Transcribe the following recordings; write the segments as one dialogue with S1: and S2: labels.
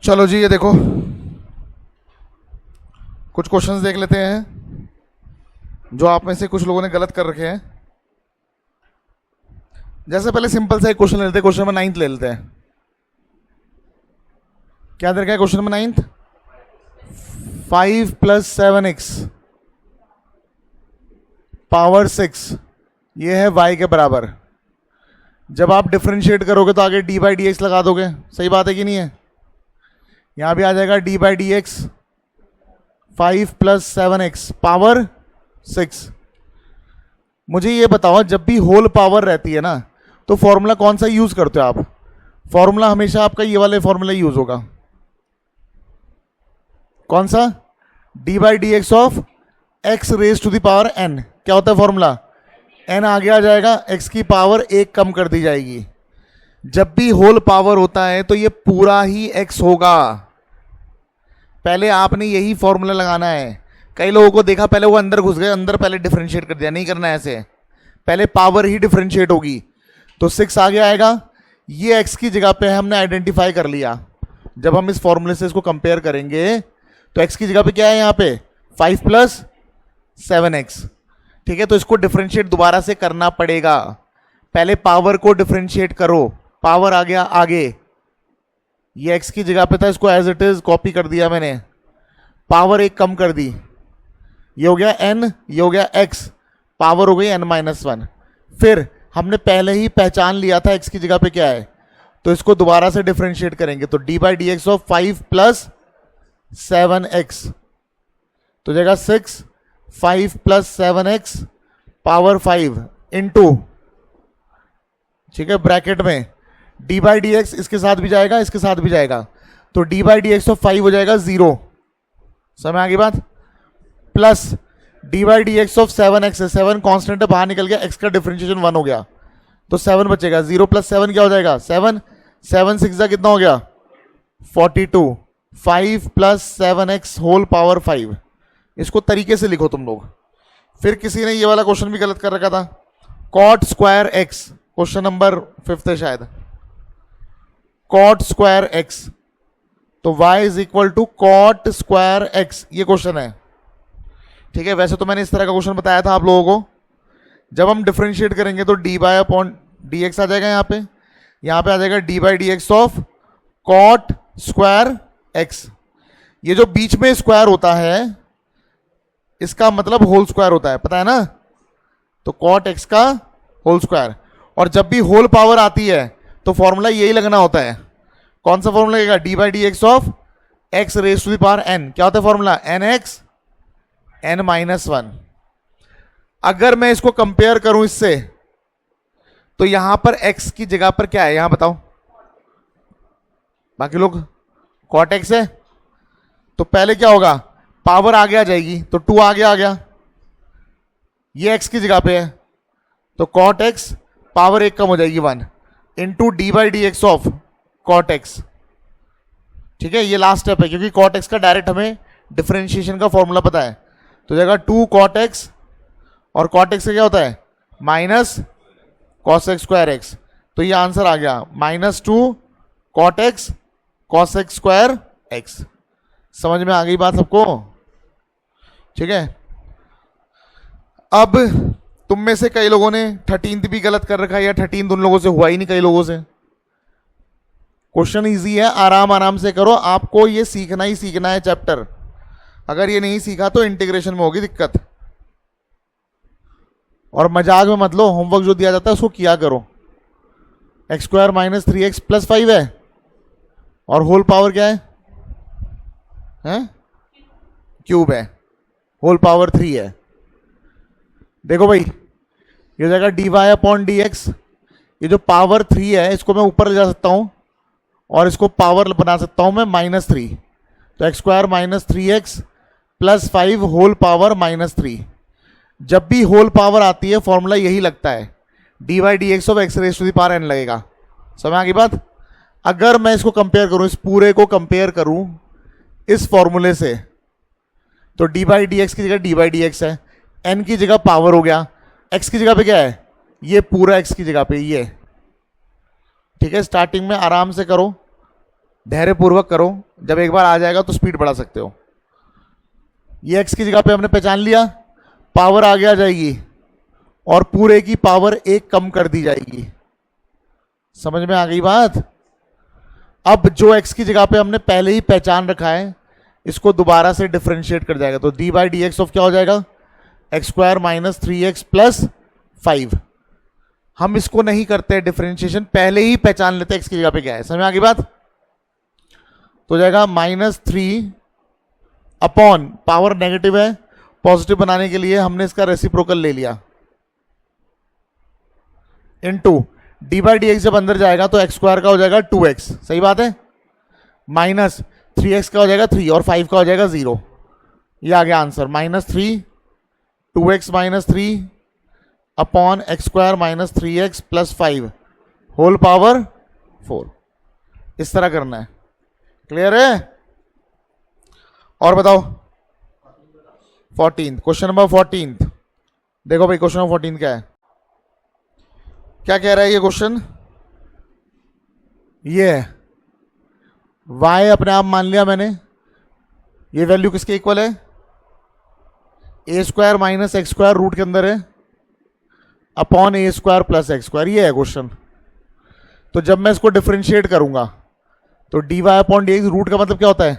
S1: चलो जी, ये देखो कुछ क्वेश्चंस देख लेते हैं जो आप में से कुछ लोगों ने गलत कर रखे हैं। जैसे पहले सिंपल सा एक क्वेश्चन ले लेते हैं, क्वेश्चन नंबर 9 ले लेते हैं। क्या दे रखा है क्वेश्चन नंबर 9? 5 + 7x पावर 6 ये है y के बराबर। जब आप डिफरेंशिएट करोगे तो आगे d/dx लगा दोगे, सही बात है कि नहीं है? यहां भी आ जाएगा d/dx 5 + 7x पावर 6। मुझे ये बताओ, जब भी होल पावर रहती है ना तो फॉर्मूला कौन सा यूज करते हो आप? फॉर्मूला हमेशा आपका ये वाले फॉर्मूला यूज होगा। कौन सा? d/dx of x raise to the power n। क्या होता है फॉर्मूला? n आगे आ जाएगा, x की पावर 1 कम कर दी जाएगी। जब भी होल पावर होता है तो ये पूरा ही x होगा। पहले आपने यही फॉर्मूला लगाना है। कई लोगों को देखा, पहले वो अंदर घुस गए, अंदर पहले डिफरेंशिएट कर दिया। नहीं करना है ऐसे, पहले पावर ही डिफरेंशिएट होगी। तो 6 आगे आएगा, ये x की जगह पे हमने आइडेंटिफाई कर लिया। जब हम इस फॉर्मूले से इसको कंपेयर करेंगे तो x की जगह पे क्या है यहाँ पे? 5 + 7x। ठीक है, तो इसको डिफरेंशिएट दोबारा से करना पड़ेगा। पहले पावर को डिफरेंशिएट करो, पावर आ गया आगे, ये x की जगह पे था, इसको एज इट इज कॉपी कर दिया मैंने, पावर 1 कम कर दी, ये हो गया n, ये हो गया x, पावर हो गई n-1। फिर हमने पहले ही पहचान लिया था x की जगह पे क्या है, तो इसको दोबारा से डिफरेंशिएट करेंगे तो d/dx ऑफ 5 + 7x तो जगह 6, 5 + 7x पावर 5 इंटू, ठीक है, ब्रैकेट में d/dx इसके साथ भी जाएगा, इसके साथ भी जाएगा, तो d/dx ऑफ 5 हो जाएगा 0। समझ आ गई बात? प्लस d/dx ऑफ 7x है, 7 कांस्टेंट है, बाहर निकल गया, x का डिफरेंशिएशन 1 हो गया, तो 7 बचेगा। 0 + 7 क्या हो जाएगा? 7, 7 6 कितना हो गया? 42। 5 + 7x होल पावर 5। इसको तरीके से लिखो तुम लोग। फिर किसी ने ये वाला क्वेश्चन भी गलत कर रखा था, cot square x, question number 5 है शायद, cot स्क्वायर x, तो y = cot स्क्वायर x, ये क्वेश्चन है। ठीक है, वैसे तो मैंने इस तरह का क्वेश्चन बताया था आप लोगों को। जब हम डिफरेंशिएट करेंगे तो dy/dx आ जाएगा, यहां पे आ जाएगा d/dx of cot square x। ये जो बीच में स्क्वायर होता है इसका मतलब होल स्क्वायर होता है, पता है ना? तो cot x का होल स्क्वायर। और जब भी होल पावर आती है तो फॉर्मूला यही लगना होता है। कौन सा फॉर्मूला लगेगा? d/dx of x raise to the power n। क्या होता है फॉर्मूला? nx n-1। अगर मैं इसको कंपेयर करूं इससे, तो यहां पर x की जगह पर क्या है यहां बताओ? बाकी लोग cot x है, तो पहले क्या होगा? पावर आगे आ जाएगी, तो 2 आगे आ गया, ये x की जगह पे है, तो cot x पावर 1 कम हो जाएगी 1 into d/dx of cot x। ठीक है, ये लास्ट स्टेप है क्योंकि cot x का डायरेक्ट हमें डिफरेंशिएशन का फॉर्मूला पता है। तो जगह 2 cot x, और cot x का क्या होता है? Minus cos x square x। तो ये आंसर आ गया -2 cot x cos x square x। समझ में आ गई बात सबको? ठीक है, अब तुम में से कई लोगों ने 13th भी गलत कर रखा है, या 13th उन लोगों से हुआ ही नहीं, कई लोगों से। क्वेश्चन इजी है, आराम आराम से करो, आपको ये सीखना ही सीखना है चैप्टर। अगर ये नहीं सीखा तो इंटीग्रेशन में होगी दिक्कत। और मजाक में मत लो, होमवर्क जो दिया जाता है उसको किया करो। x² - 3x + 5 है, और होल पावर क्या है? क्यूब है, होल पावर 3 है। देखो भाई, ये हो जाएगा dy/dx। ये जो पावर 3 है इसको मैं ऊपर ले जा सकता हूं और इसको पावर बना सकता हूं मैं -3। तो x² - 3x + 5 होल पावर -3। जब भी होल पावर आती है फॉर्मूला यही लगता है, d/dx of x raise to the power n लगेगा। समझ आ गई बात? अगर मैं इसको कंपेयर करूं, इस पूरे को कंपेयर करूं इस फॉर्मूले से, तो d/dx की जगह d/dx है, n की जगह पावर हो गया, x की जगह पे क्या है? ये पूरा x की जगह पे ये। ठीक है, स्टार्टिंग में आराम से करो, धैर्यपूर्वक करो, जब एक बार आ जाएगा तो स्पीड बढ़ा सकते हो। ये x की जगह पे हमने पहचान लिया, पावर आगे आ जाएगी और पूरे की पावर 1 कम कर दी जाएगी। समझ में आ गई बात? अब जो x की जगह पे हमने पहले ही पहचान रखा है, इसको दोबारा से डिफरेंशिएट कर जाएगा, तो D by d x of क्या हो जाएगा, x square minus 3x plus 5। हम इसको नहीं करते डिफरेंशिएशन, पहले ही पहचान लेते हैं x की जगह पे क्या है। समझ में आ गई बात? तो जाएगा -3 अपॉन, पावर नेगेटिव है, पॉजिटिव बनाने के लिए हमने इसका रेसिप्रोकल ले लिया, into D by d x. जब अंदर जाएगा तो एक्स स्क्वायर का हो जाएगा 2x, सही बात है, माइनस 3x का हो जाएगा 3 और 5 का हो जाएगा 0। ये आ गया answer, -3 2x minus 3 upon x square minus 3x plus 5 whole power 4। इस तरह करना है। क्लियर है? और बताओ 14, क्वेश्चन नंबर 14। देखो भाई क्वेश्चन नंबर 14 क्या है, क्या कह रहा है ये क्वेश्चन? ये है y अपने आप मान लिया मैंने, ये वैल्यू किसके इक्वल है, a square minus x square root के अंदर है upon a square plus x square. ये है क्वेश्चन। तो जब मैं इसको डिफरेंशिएट करूंगा तो d y upon d x, root का मतलब क्या होता है,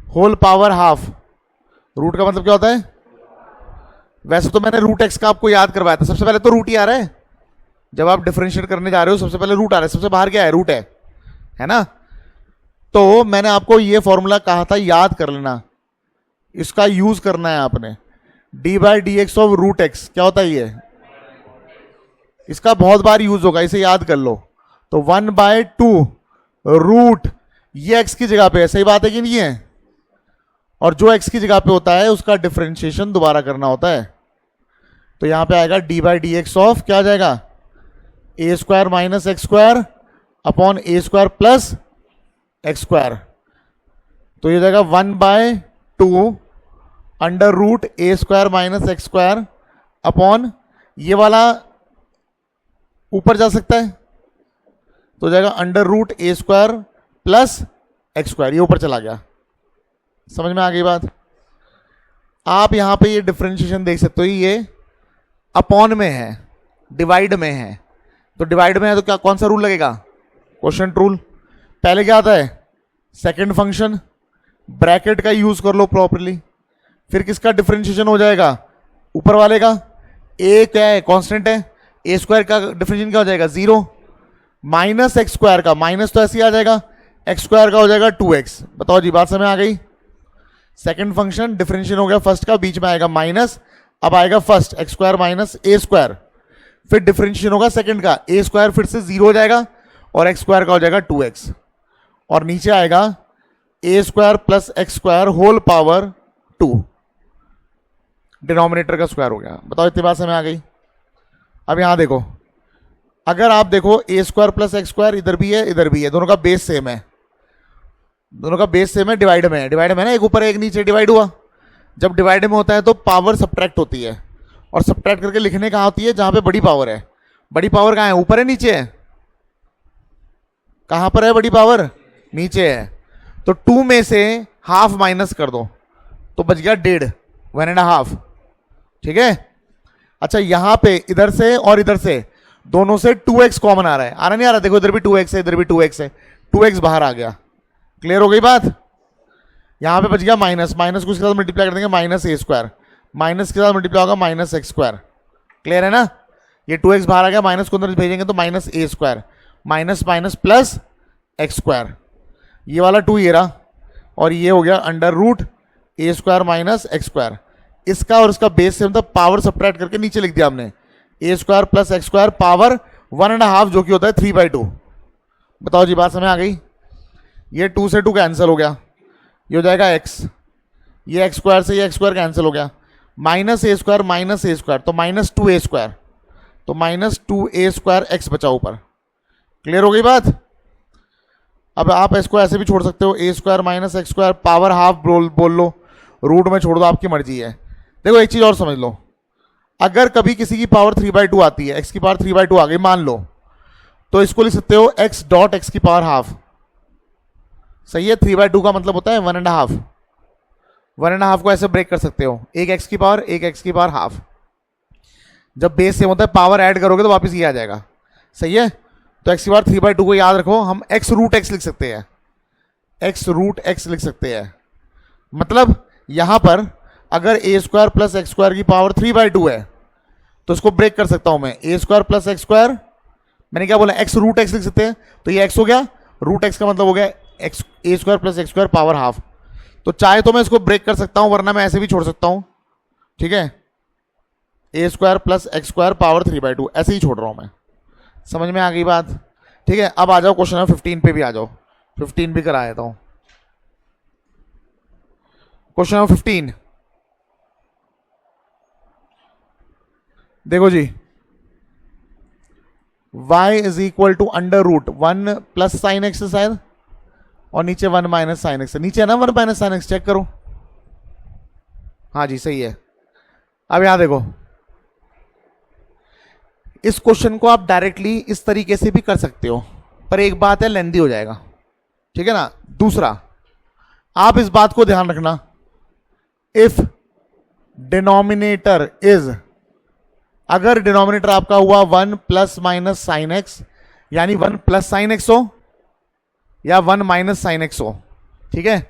S1: होल पावर हाफ। रूट का मतलब क्या होता है, वैसे तो मैंने रूट एक्स का आपको याद करवाया था, सबसे पहले तो रूट ही आ रहा है। जब आप डिफरेंशिएट करने जा रहे हो सबसे पहले रूट आ रहा है, सबसे बाहर क्या है, रूट है ना। तो मैंने आपको ये फॉर्मूला कहा था याद कर लेना, इसका यूज करना है आपने। D by d x of root x क्या होता है ये, इसका बहुत बार यूज होगा, इसे याद कर लो। तो 1/2 रूट, ये एक्स की जगह पे है, सही बात है कि नहीं है, और जो एक्स की जगह पे होता है उसका डिफरेंशिएशन दोबारा करना होता है। तो यहां पे आएगा d by d x of, क्या आ जाएगा, a square minus x square upon a square plus x square. तो ये जाएगा 1/2 under root a square minus x square upon, ये वाला ऊपर जा सकता है तो जाएगा under root a square plus x square, ये ऊपर चला गया। समझ में आ गई बात? आप यहां पे ये डिफरेंशिएशन देख सकते हो, ये अपॉन में है, डिवाइड में है। तो डिवाइड में है तो क्या, कौन सा रूल लगेगा, क्वोशिएंट रूल। पहले क्या आता है, सेकंड फंक्शन, ब्रैकेट का यूज कर लो प्रॉपर्ली। फिर किसका डिफरेंशिएशन हो जाएगा, ऊपर वाले का। ए क्या है, कांस्टेंट है, ए स्क्वायर का डिफरेंशिएशन क्या हो जाएगा 0, माइनस एक्स स्क्वायर का, माइनस तो ऐसे ही आ जाएगा, एक्स स्क्वायर का हो जाएगा 2x। बताओ जी, बात समझ आ गई? सेकंड फंक्शन डिफरेंशिएशन हो गया फर्स्ट का, बीच में आएगा माइनस, अब आएगा first x square minus a square, फिर डिफरेंशिएशन होगा सेकंड का, ए स्क्वायर फिर से 0 हो जाएगा और एक्स स्क्वायर का हो जाएगा 2x, और नीचे आएगा a square plus x square whole power 2, denominator का स्क्वायर हो गया। बताओ इतनी बात समझ आ गई? अब यहां देखो, अगर आप देखो ए स्क्वायर प्लस एक्स स्क्वायर इधर भी है इधर भी है, दोनों का बेस सेम है, दोनों का बेस सेम है, डिवाइड में है, डिवाइड में ना, एक ऊपर एक नीचे डिवाइड हुआ। जब डिवाइड में होता है तो पावर सब्ट्रैक्ट होती है, और सब्ट्रैक्ट करके लिखने कहाँ होती है, जहां पे बड़ी पावर है। बड़ी पावर कहाँ है, ऊपर है नीचे है, कहां पर है बड़ी पावर, नीचे है। तो 2 में से हाफ माइनस कर दो तो बच गया 1.5, 1.5, ठीक है। अच्छा यहां पे इधर से और इधर से दोनों से 2x कॉमन आ रहा है, आ रहा नहीं आ रहा, देखो इधर भी 2x है इधर भी 2x है, 2x बाहर आ गया। क्लियर हो गई बात? यहां पे बच गया माइनस, माइनस को इसके साथ मल्टीप्लाई कर देंगे, माइनस ए स्क्वायर, माइनस के साथ मल्टीप्लाई होगा माइनस एक्स स्क्वायर। क्लियर है ना? ये 2x बाहर आ गया, माइनस को अंदर भेजेंगे तो minus a square, minus minus plus x square, ये वाला 2 ये रहा, और ये हो गया under root a square minus x square. इसका और इसका बेस सेम था, पावर सब्ट्रैक्ट करके नीचे लिख दिया हमने, a square plus x square power 1.5 जो कि होता है 3/2। बताओ जी, बात समझ आ गई? ये 2 से 2 कैंसिल हो गया, ये हो जाएगा x, ये एक्स स्क्वायर से ये एक्स स्क्वायर कैंसिल हो गया, माइनस ए स्क्वायर तो माइनस 2a स्क्वायर, तो माइनस 2a स्क्वायर एक्स बचा ऊपर। क्लियर हो गई बात? अब आप इसको ऐसे भी छोड़ सकते हो, a square minus x square power half बोल लो, रूट में छोड़ दो, आपकी मर्जी है। देखो एक चीज और समझ लो, अगर कभी किसी की पावर 3/2 आती है, x की पावर 3/2 आ गई मान लो, तो इसको लिख सकते हो x डॉट एक्स की पावर हाफ। सही है। 3/2 का मतलब होता है 1.5। 1.5 को ऐसे ब्रेक कर सकते हो, एक एक्स की पावर एक एक्स की पावर हाफ। जब बेस सेम होता है पावर ऐड करोगे तो वापस ये आ जाएगा। सही है। तो एक्स की पावर 3/2 को याद रखो, हम एक्स रूट एक्स लिख सकते हैं, एक्स रूट एक्स लिख सकते हैं। मतलब यहां पर अगर ए स्क्वायर प्लस एक्स स्क्वायर की पावर 3/2 है तो इसको ब्रेक कर सकता हूं मैं, ए स्क्वायर प्लस एक्स स्क्वायर, मैंने क्या बोला, एक्स रूट एक्स लिख सकते हैं। तो ये एक्स हो गया, रूट एक्स का मतलब हो गया x, a square plus x square power half. तो चाहे तो मैं इसको ब्रेक कर सकता हूं, वरना मैं ऐसे भी छोड़ सकता हूं। ठीक है, a square plus x square power 3/2 ऐसे ही छोड़ रहा हूं मैं। समझ में आ गई बात? ठीक है, अब आ जाओ क्वेश्चन नंबर 15 पे भी आ जाओ, 15 भी करा देता हूं। क्वेश्चन नंबर 15 देखो जी, y is equal to under root 1 plus sine x शायद, और नीचे 1 माइनस साइन एक्स, नीचे है ना 1 माइनस साइन एक्स, चेक करो। हाँ जी सही है। अब यहां देखो, इस क्वेश्चन को आप डायरेक्टली इस तरीके से भी कर सकते हो, पर एक बात है, लेंदी हो जाएगा। ठीक है ना। दूसरा, आप इस बात को ध्यान रखना, इफ डिनोमिनेटर इज, अगर डिनोमिनेटर आपका हुआ 1 प्लस माइनस साइन एक्स, यानी 1 प्लस साइन एक्स हो या 1 माइनस साइन एक्स हो, ठीक है,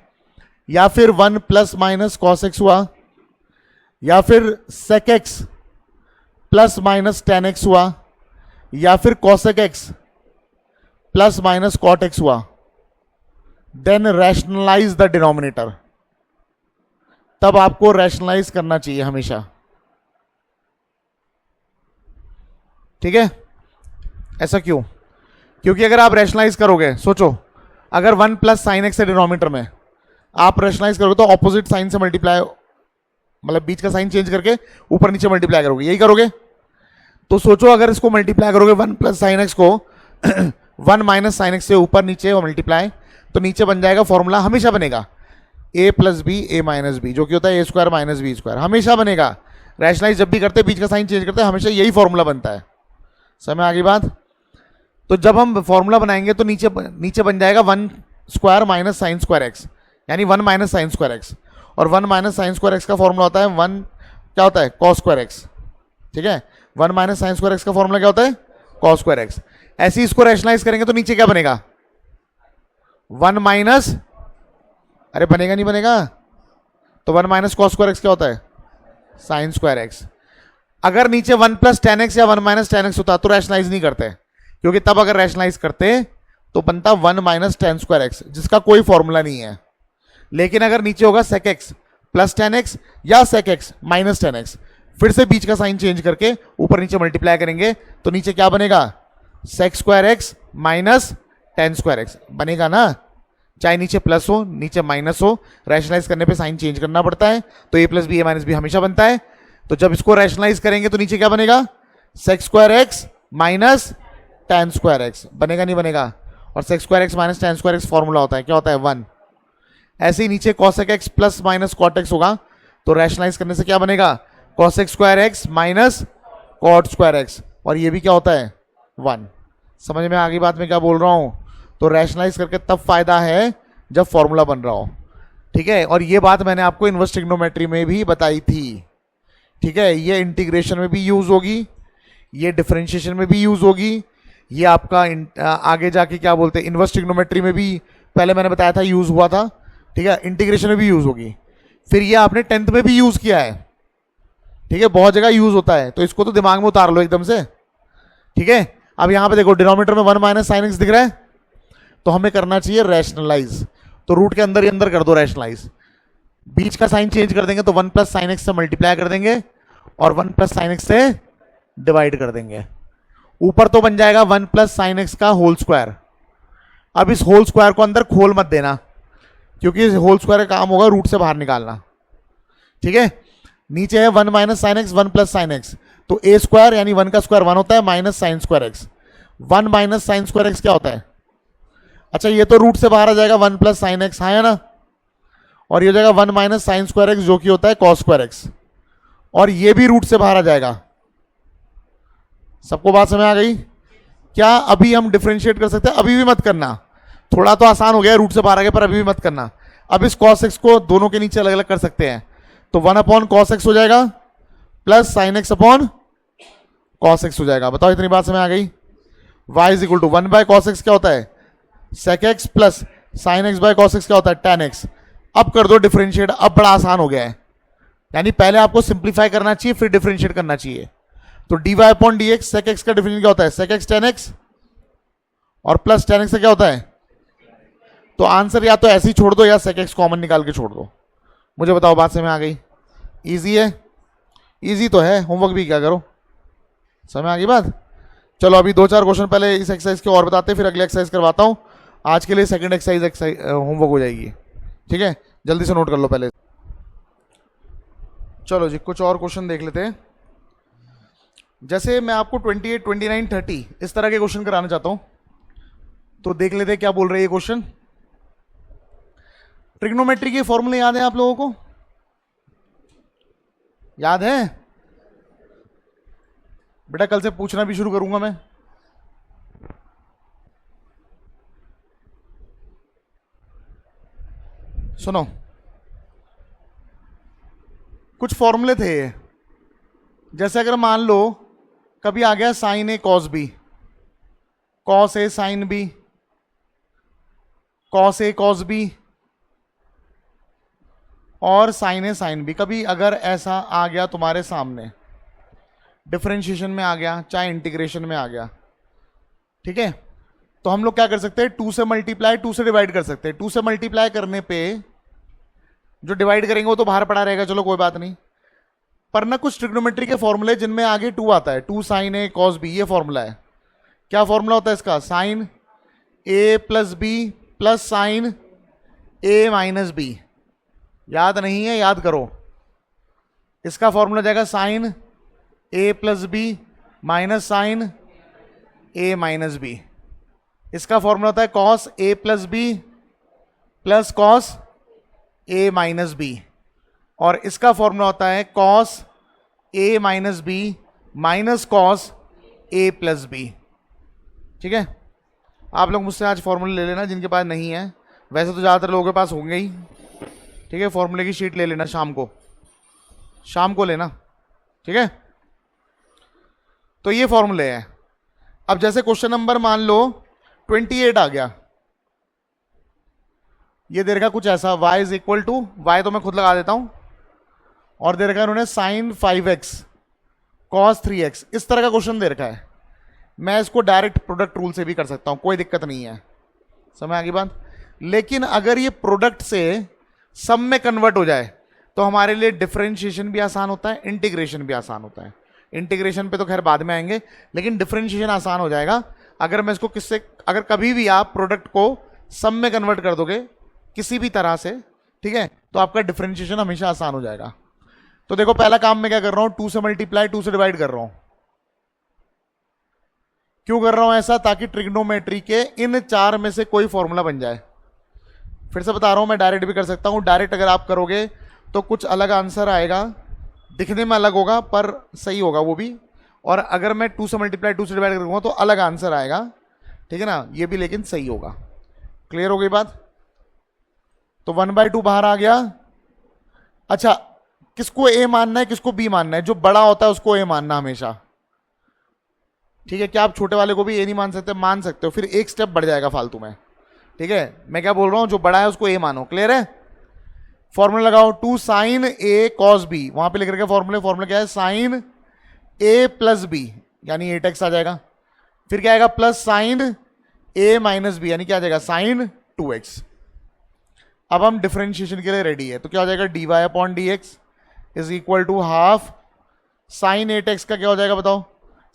S1: या फिर 1 प्लस माइनस कॉस एक्स हुआ, या फिर sec x plus minus tan x हुआ, या फिर cosec x plus minus cot x हुआ, देन रैशनलाइज द डिनोमिनेटर। तब आपको रैशनलाइज करना चाहिए हमेशा। ठीक है, ऐसा क्यों? क्योंकि अगर आप रैशनलाइज करोगे, सोचो अगर 1 प्लस साइन एक्स है डिनोमिनेटर में, आप रैशनलाइज करोगे तो ऑपोजिट साइन से मल्टीप्लाई, मतलब बीच का साइन चेंज करके ऊपर नीचे मल्टीप्लाई करोगे, यही करोगे। तो सोचो अगर इसको मल्टीप्लाई करोगे 1 प्लस साइन एक्स को 1 माइनस साइन एक्स से ऊपर नीचे मल्टीप्लाई, तो नीचे बन जाएगा, फॉर्मूला हमेशा बनेगा a plus b a minus b, जो कि होता है a square minus b square, हमेशा बनेगा। रैशनलाइज जब भी करते हैं बीच का साइन चेंज करते हैं, हमेशा यही फॉर्मूला बनता है। समझ आ गई बात? तो जब हम फॉर्मूला बनाएंगे तो नीचे बन जाएगा 1 square minus sine square x, यानी 1 माइनस साइन स्क्वायर एक्स, और 1 माइनस साइन स्क्वायर एक्स का फॉर्मूला होता है 1 क्या होता है, कॉस स्क्वायर एक्स। ठीक है, 1 माइनस साइन स्क्वायर एक्स का फॉर्मूला क्या होता है, कॉस स्क्वायर एक्स। ऐसे ही इसको रैशनलाइज करेंगे तो नीचे क्या बनेगा, 1 माइनस, अरे बनेगा नहीं बनेगा, तो 1 माइनस कॉस स्क्वायर एक्स क्या होता है, साइन स्क्वायर एक्स। अगर नीचे 1 प्लस टेन एक्स या 1 माइनस टेन एक्स होता तो रैशनलाइज नहीं करते, क्योंकि तब अगर रैशनलाइज करते तो बनता 1 माइनस टेन स्क्वायर एक्स, जिसका कोई फॉर्मूला नहीं है। लेकिन अगर नीचे होगा sec x plus tan x या sec x minus tan x, फिर से बीच का साइन चेंज करके ऊपर नीचे मल्टीप्लाई करेंगे तो नीचे क्या बनेगा, sec square x minus tan square x बनेगा ना। चाहे नीचे प्लस हो नीचे माइनस हो, रैशनलाइज करने पे साइन चेंज करना पड़ता है, तो ए plus b a minus B हमेशा बनता है। तो जब इसको रैशनलाइज करेंगे तो नीचे क्या बनेगा, sec square x minus tan square x, बनेगा नहीं बनेगा। और sec square x minus tan square x formula होता है, क्या होता है, 1। ऐसे ही नीचे cosec x plus minus cot x होगा, तो रैशनलाइज करने से क्या बनेगा, cosec square x minus cot square x, और ये भी क्या होता है, 1। समझ में आ गई बात में क्या बोल रहा हूं? तो रैशनलाइज करके तब फायदा है जब फॉर्मूला बन रहा हो। ठीक है, और ये बात मैंने आपको इनवर्स ट्रिग्नोमेट्री में भी बताई थी। ठीक है, ये इंटीग्रेशन में भी यूज होगी, ये डिफरेंशिएशन में भी यूज होगी, ये आपका आगे जाके क्या बोलते हैं इनवर्स ट्रिग्नोमेट्री में भी पहले मैंने बताया था यूज हुआ था। ठीक है, इंटीग्रेशन में भी यूज होगी, फिर ये आपने 10th में भी यूज किया है। ठीक है, बहुत जगह यूज होता है, तो इसको तो दिमाग में उतार लो एकदम से। ठीक है, अब यहां पे देखो डिनोमिनेटर में 1 माइनस साइन एक्स दिख रहा है, तो हमें करना चाहिए रैशनलाइज, तो रूट के अंदर ही अंदर कर दो रैशनलाइज। बीच का साइन चेंज कर देंगे तो 1 प्लस साइन एक्स से मल्टीप्लाई कर देंगे और 1 प्लस साइन एक्स से डिवाइड कर देंगे। ऊपर तो बन जाएगा 1 प्लस साइन एक्स का होल स्क्वायर। अब इस होल स्क्वायर को अंदर खोल मत देना, क्योंकि इस होल स्क्वायर का काम होगा रूट से बाहर निकालना। ठीक है, नीचे है 1 minus sine x 1 plus sine x, तो ए स्क्वायर यानी 1 का स्क्वायर 1 होता है minus sine square x. 1 minus sine square x क्या होता है, अच्छा ये तो रूट से बाहर आ जाएगा 1 प्लस साइन एक्स, हाँ है ना, और ये हो जाएगा 1 माइनस साइन स्क्वायर एक्स जो कि होता है कॉस स्क्वायर एक्स, और ये भी रूट से बाहर आ जाएगा। सबको बात समझ आ गई क्या? अभी हम डिफरेंशिएट कर सकते हैं, अभी भी मत करना, थोड़ा तो आसान हो गया, रूट से बाहर आ गया, पर अभी भी मत करना। अब इस cos x को दोनों के नीचे अलग अलग कर सकते हैं, तो 1 अपॉन cos x हो जाएगा plus sin x upon cos x हो जाएगा। बताओ इतनी बात समझ आ गई? y is equal to 1 by cos x क्या होता है sec x plus sin x by cos x क्या होता है tan x। अब कर दो डिफरेंशिएट, अब बड़ा आसान हो गया है, यानी पहले आपको सिंप्लीफाई करना चाहिए फिर डिफरेंशिएट करना चाहिए। तो dy upon dx sec x का डिफरेंशिएट क्या होता है sec x tan x, और प्लस tan x से क्या होता है, तो आंसर या तो ऐसे ही छोड़ दो या sec x कॉमन निकाल के छोड़ दो। मुझे बताओ बात समझ आ गई? इजी है, इजी तो है, होमवर्क भी क्या करो, समझ आ गई बात? चलो अभी 2-4 क्वेश्चन पहले इस एक्सरसाइज के और बताते हैं, फिर अगले एक्सरसाइज करवाता हूं। आज के लिए सेकंड एक्सरसाइज होमवर्क हो जाएगी, ठीक है? जल्दी से नोट कर लो पहले। चलो जी कुछ और क्वेश्चन देख लेते हैं। जैसे मैं आपको 28, 29, 30 इस तरह के क्वेश्चन कराना चाहता हूं, तो देख लेते हैं क्या बोल रहे हैं ये क्वेश्चन। ट्रिग्नोमेट्री के फॉर्मूले याद है आप लोगों को? याद है बेटा? कल से पूछना भी शुरू करूंगा मैं। सुनो, कुछ फॉर्मूले थे, जैसे अगर मान लो कभी आ गया sign A cos B, cos A sine B, cos A cos B और साइन ए साइन बी। कभी अगर ऐसा आ गया तुम्हारे सामने, डिफरेंशिएशन में आ गया चाहे इंटीग्रेशन में आ गया, ठीक है, तो हम लोग क्या कर सकते हैं, 2 से मल्टीप्लाई 2 से डिवाइड कर सकते हैं। 2 से मल्टीप्लाई करने पे जो डिवाइड करेंगे वो तो बाहर पड़ा रहेगा, चलो कोई बात नहीं। पर ना कुछ ट्रिग्नोमेट्री के फॉर्मूले जिनमें आगे 2 आता है, 2 साइन ए कॉस बी, ये फॉर्मूला है। क्या फॉर्मूला होता है इसका? साइन ए प्लस बी प्लस साइन ए माइनस बी। याद नहीं है? याद करो। इसका फॉर्मूला जाएगा साइन ए प्लस बी माइनस साइन ए माइनस बी। इसका फॉर्मूला होता है cos A plus B plus cos A minus B, और इसका फॉर्मूला होता है cos A minus B minus cos A plus B. ठीक है, आप लोग मुझसे आज फॉर्मूले ले लेना जिनके पास नहीं है, वैसे तो ज़्यादातर लोगों के पास होंगे ही। ठीक है, फॉर्मूले की शीट ले लेना, शाम को लेना। ठीक है, तो ये फॉर्मूले हैं। अब जैसे क्वेश्चन नंबर मान लो 28 आ गया, ये दे रखा कुछ ऐसा, y is equal to, y तो मैं खुद लगा देता हूं, और दे रखा है उन्होंने साइन 5x cos 3x। इस तरह का क्वेश्चन दे रखा है। मैं इसको डायरेक्ट प्रोडक्ट रूल से भी कर सकता हूं, कोई दिक्कत नहीं है, समझ आ गई बात। लेकिन अगर ये प्रोडक्ट से सम में कन्वर्ट हो जाए तो हमारे लिए डिफरेंशिएशन भी आसान होता है, इंटीग्रेशन भी आसान होता है। इंटीग्रेशन पे तो खैर बाद में आएंगे, लेकिन डिफरेंशिएशन आसान हो जाएगा अगर मैं इसको किससे, अगर कभी भी आप प्रोडक्ट को सम में कन्वर्ट कर दोगे किसी भी तरह से, ठीक है, तो आपका डिफरेंशिएशन हमेशा आसान हो जाएगा। तो देखो पहला काम मैं क्या कर रहा हूं, 2 से मल्टीप्लाई 2 से डिवाइड कर रहा हूं। क्यों कर रहा हूं ऐसा? ताकि ट्रिग्नोमेट्री के इन 4 में से कोई फॉर्मूला बन जाए। फिर से बता रहा हूं, मैं डायरेक्ट भी कर सकता हूं। डायरेक्ट अगर आप करोगे तो कुछ अलग आंसर आएगा, दिखने में अलग होगा पर सही होगा वो भी। और अगर मैं 2 से मल्टीप्लाई 2 से डिवाइड करूंगा तो अलग आंसर आएगा, ठीक है ना, ये भी लेकिन सही होगा। क्लियर हो गई बात? तो 1/2 बाहर आ गया। अच्छा, किसको ए मानना है किसको बी मानना है? जो बड़ा होता है उसको ए मानना हमेशा, ठीक है। क्या आप छोटे वाले को भी ए नहीं मान सकते? मान सकते हो, फिर एक स्टेप बढ़ जाएगा फालतू में। ठीक है, मैं क्या बोल रहा हूं, जो बड़ा है उसको ए मानो। क्लियर है? फॉर्मूला लगाओ, 2 साइन ए कॉस बी, वहां पे लिख रखे फॉर्मूला क्या है, साइन ए प्लस बी यानी 8x आ जाएगा। फिर क्या आएगा, प्लस साइन ए माइनस बी यानी क्या आ जाएगा, साइन 2x। अब हम डिफरेंशिएशन के लिए रेडी है, तो क्या हो जाएगा, dy upon dx is equal to half sine 8x का क्या हो जाएगा बताओ?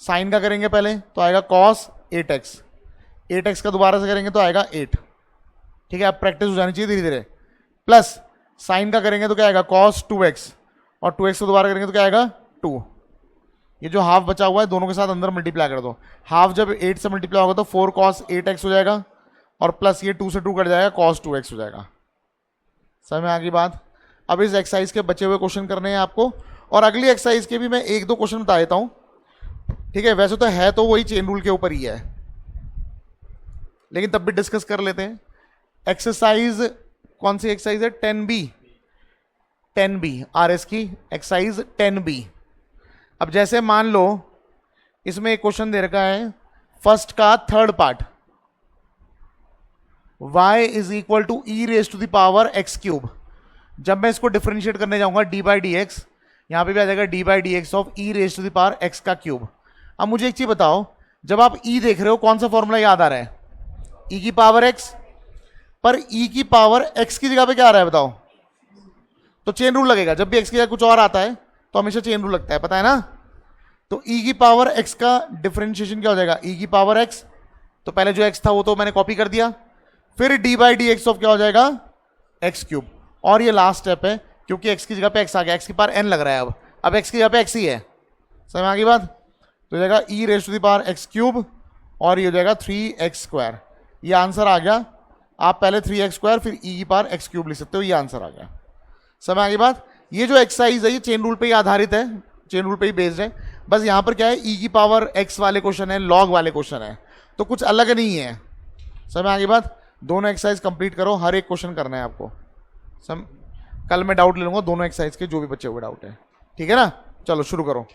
S1: साइन का करेंगे पहले तो आएगा cos 8x, 8x का दोबारा से करेंगे तो आएगा 8। ठीक है, अब प्रैक्टिस हो जानी चाहिए धीरे धीरे। प्लस साइन का करेंगे तो क्या आएगा, cos 2x, और 2x को दोबारा करेंगे तो क्या आएगा, 2। ये जो हाफ बचा हुआ है दोनों के साथ अंदर मल्टीप्लाई कर दो। हाफ जब 8 से मल्टीप्लाई होगा तो 4 cos 8x हो जाएगा, और प्लस ये 2 से 2 कट जाएगा, cos 2x हो जाएगा। समझ में आ गई बात? अब इस एक्सरसाइज के बचे हुए क्वेश्चन करने हैं आपको, और अगली एक्सरसाइज के भी मैं 1-2 क्वेश्चन बता देता हूं। ठीक है, वैसे तो है तो वही चेन रूल के ऊपर ही है, लेकिन तब भी डिस्कस कर लेते हैं। एक्सरसाइज कौन सी एक्सरसाइज है? 10B, 10B RS की एक्सरसाइज 10B। अब जैसे मान लो इसमें एक क्वेश्चन दे रखा है फर्स्ट का third part, y is equal to e raise to the power x cube. जब मैं इसको डिफरेंशिएट करने जाऊंगा d बाई डी एक्स, यहां पे भी आ जाएगा d by d x of e raise to the power x का क्यूब। अब मुझे एक चीज बताओ, जब आप e देख रहे हो कौन सा फॉर्मूला याद आ रहा है? e की पावर x, पर e की पावर x की जगह पे क्या आ रहा है बताओ? तो चेन रूल लगेगा, जब भी x की जगह कुछ और आता है तो हमेशा चेन रूल लगता है, पता है ना? तो e की पावर x का डिफरेंशिएशन क्या हो जाएगा? e की पावर x, तो पहले जो x था वो तो मैंने कॉपी कर दिया, फिर d by d x of क्या हो जाएगा? x cube. और ये लास्ट स्टेप है क्योंकि x की जगह पे x आ गया, x की पावर n लग रहा है, अब x की जगह पे x ही है। समझ में आ गई बात? तो हो जाएगा e raise to the power x cube और ये हो जाएगा 3x स्क्वायर। ये आंसर आ गया। आप पहले 3x स्क्वायर फिर e की पावर x क्यूब लिख सकते हो, ये आंसर आ गया। समझ में आ गई बात? ये जो एक्सरसाइज है ये चेन रूल पे ही आधारित है, चेन रूल पे ही बेस्ड है। बस यहाँ पर क्या है, e की पावर x वाले क्वेश्चन है, log वाले क्वेश्चन है, तो कुछ अलग नहीं है। समझ में आ गई बात? दोनों एक्सरसाइज कंप्लीट करो, हर एक क्वेश्चन करना है आपको। कल मैं डाउट ले लूंगा दोनों एक्सरसाइज के, जो भी बच्चे हुए डाउट है, ठीक है ना? चलो शुरू करो।